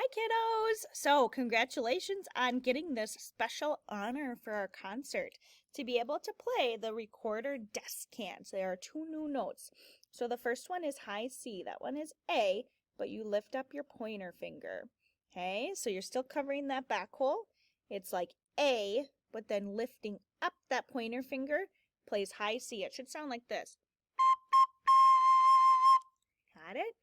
Hi, kiddos! So, congratulations on getting this special honor for our concert to be able to play the recorder descant. There are two new notes. So, the first one is high C. That one is A, but you lift up your pointer finger. Okay, so you're still covering that back hole. It's like A, but then lifting up that pointer finger plays high C. It should sound like this. Got it?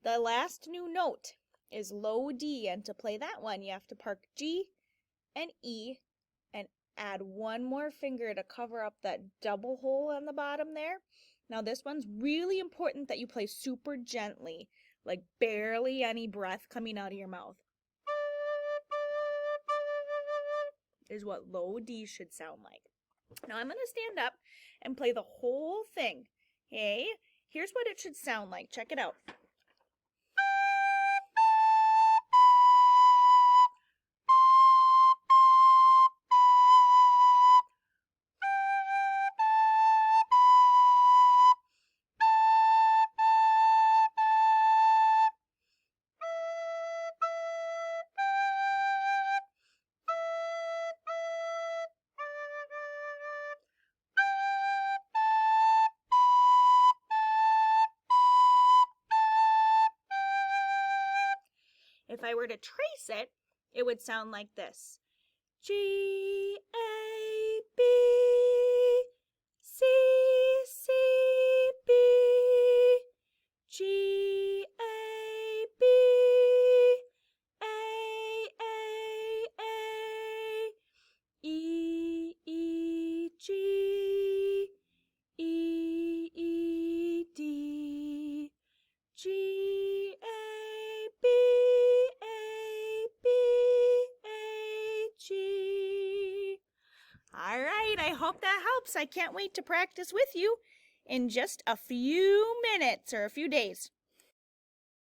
The last new note is low D, and to play that one you have to park G and E and add one more finger to cover up that double hole on the bottom there. Now this one's really important that you play super gently, like barely any breath coming out of your mouth. Is what low D should sound like. Now I'm going to stand up and play the whole thing. Okay, here's what it should sound like. Check it out. If I were to trace it, it would sound like this. G, A, B, C, C, B, G, A, B, A, A, A, E, E, G, E, E, D, G, A, B, A, B, A, G. All right, I hope that helps. I can't wait to practice with you in just a few minutes or a few days.